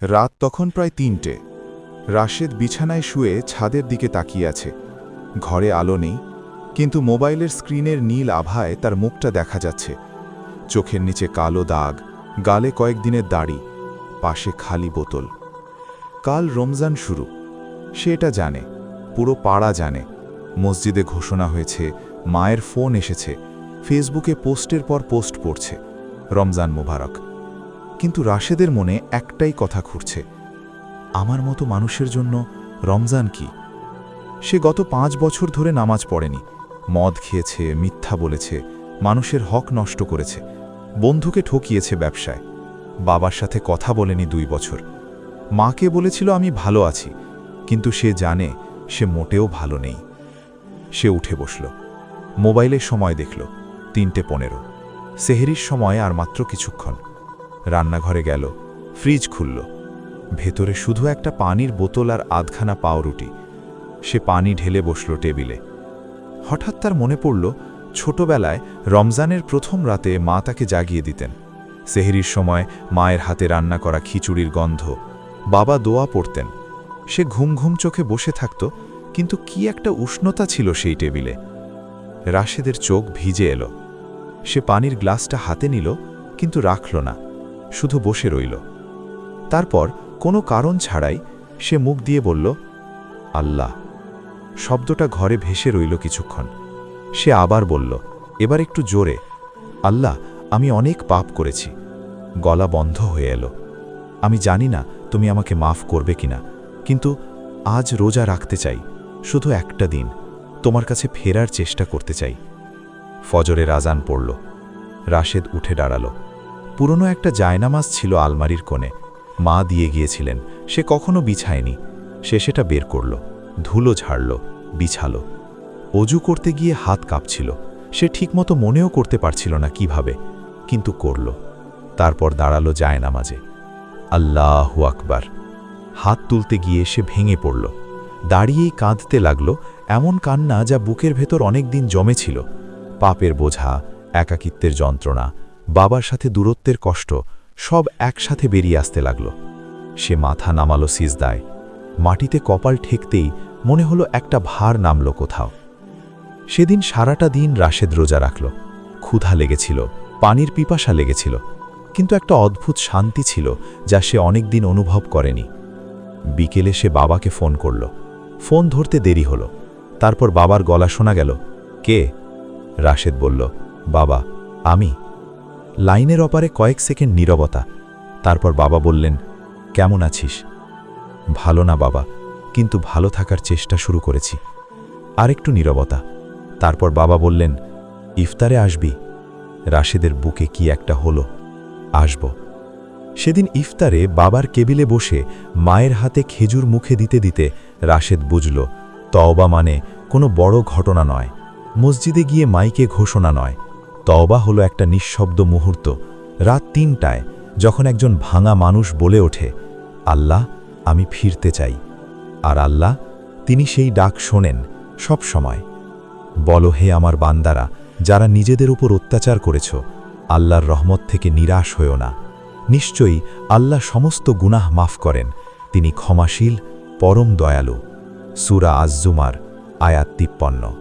রাত তখন প্রায় ৩টে। রাশেদ বিছানায় শুয়ে ছাদের দিকে তাকিয়ে আছে। ঘরে আলো নেই, কিন্তু মোবাইলের স্ক্রিনের নীল আভায় তার মুখটা দেখা যাচ্ছে। চোখের নিচে কালো দাগ, গালে কয়েকদিনের দাড়ি, পাশে খালি বোতল। কাল রমজান শুরু, সে এটা জানে, পুরো পাড়া জানে। মসজিদে ঘোষণা হয়েছে, মায়ের ফোন এসেছে, ফেসবুকে পোস্টের পর পোস্ট পড়ছে, রমজান মোবারক। কিন্তু রাশেদের মনে একটাই কথা ঘুরছে, আমার মতো মানুষের জন্য রমজান কি? সে গত ৫ বছর ধরে নামাজ পড়েনি, মদ খেয়েছে, মিথ্যা বলেছে, মানুষের হক নষ্ট করেছে, বন্ধুকে ঠকিয়েছে ব্যবসায়, বাবার সাথে কথা বলেনি ২ বছর। মাকে বলেছিল আমি ভালো আছি, কিন্তু সে জানে সে মোটেও ভালো নেই। সে উঠে বসল, মোবাইলের সময় দেখল ৩:১৫। সেহরির সময় আর মাত্র কিছুক্ষণ। রান্নাঘরে গেল, ফ্রিজ খুলল, ভেতরে শুধু একটা পানির বোতল আর আধখানা পাউরুটি। সে পানি ঢেলে বসল টেবিলে। হঠাৎ তার মনে পড়ল, ছোটবেলায় রমজানের প্রথম রাতে মা তাকে জাগিয়ে দিতেন। সেহরির সময় মায়ের হাতে রান্না করা খিচুড়ির গন্ধ, বাবা দোয়া পড়তেন। সে ঘুম ঘুম চোখে বসে থাকত, কিন্তু কি একটা উষ্ণতা ছিল সেই টেবিলে। রাশেদের চোখ ভিজে এলো। সে পানির গ্লাসটা হাতে নিল, কিন্তু রাখল না, শুধু বসে রইল। তারপর কোনো কারণ ছাড়াই সে মুখ দিয়ে বলল, আল্লাহ। শব্দটা ঘরে ভেসে রইল কিছুক্ষণ। সে আবার বলল, এবার একটু জোরে, আল্লাহ, আমি অনেক পাপ করেছি। গলা বন্ধ হয়ে এলো। আমি জানি না তুমি আমাকে মাফ করবে কিনা, কিন্তু আজ রোজা রাখতে চাই, শুধু একটা দিন, তোমার কাছে ফেরার চেষ্টা করতে চাই। ফজরের আজান পড়ল। রাশেদ উঠে দাঁড়াল। পুরনো একটা জায়নামাজ ছিল আলমারির কোণে, মা দিয়ে গিয়েছিলেন, সে কখনো বিছায়নি। সে সেটা বের করল, ধুলো ঝাড়ল, বিছালো। অজু করতে গিয়ে হাত কাঁপছিল। সে ঠিকমতো মনেও করতে পারছিল না কিভাবে, কিন্তু করল। তারপর দাঁড়ালো জায়নামাজে। আল্লাহু আকবার। হাত তুলতে গিয়ে সে ভেঙে পড়ল। দাঁড়িয়েই কাঁদতে লাগল, এমন কান্না যা বুকের ভেতর অনেক দিন জমেছিল। পাপের বোঝা, একাকিত্বের যন্ত্রণা, বাবার সাথে দূরত্বের কষ্ট, সব একসাথে বেরিয়ে আসতে লাগল। সে মাথা নামালো সিজদায়। মাটিতে কপাল ঠেকতেই মনে হলো একটা ভার নামল কোথাও। সেদিন সারাটা দিন রাশেদ রোজা রাখল। ক্ষুধা লেগেছিল, পানির পিপাসা লেগেছিল, কিন্তু একটা অদ্ভুত শান্তি ছিল যা সে অনেক দিন অনুভব করেনি। বিকেলে সে বাবাকে ফোন করল। ফোন ধরতে দেরি হলো। তারপর বাবার গলা শোনা গেল, কে? রাশেদ বলল, বাবা, আমি। লাইনের অপারে কয়েক সেকেন্ড নীরবতা। তারপর বাবা বললেন, কেমন আছিস? ভালো না বাবা, কিন্তু ভালো থাকার চেষ্টা শুরু করেছি। আরেকটু নীরবতা। তারপর বাবা বললেন, ইফতারে আসবি? রাশেদের বুকে কি একটা হলো। আসব। সেদিন ইফতারে বাবার কেবিলে বসে মায়ের হাতে খেজুর মুখে দিতে দিতে রাশেদ বুঝল, তওবা মানে কোনো বড় ঘটনা নয়, মসজিদে গিয়ে মাইকে ঘোষণা নয়। তওবা হলো একটা নিঃশব্দ মুহূর্ত, রাত ৩টায়, যখন একজন ভাঙা মানুষ বলে ওঠে, আল্লাহ, আমি ফিরতে চাই। আর আল্লাহ, তিনি সেই ডাক শোনেন সব সময়। বলো হে আমার বান্দারা, যারা নিজেদের উপর অত্যাচার করেছ, আল্লাহর রহমত থেকে নিরাশ হয়েও না। নিশ্চয়ই আল্লাহ সমস্ত গুনাহ মাফ করেন, তিনি ক্ষমাশীল, পরম দয়ালু। সূরা আজ-জুমার, আয়াত ৫৩।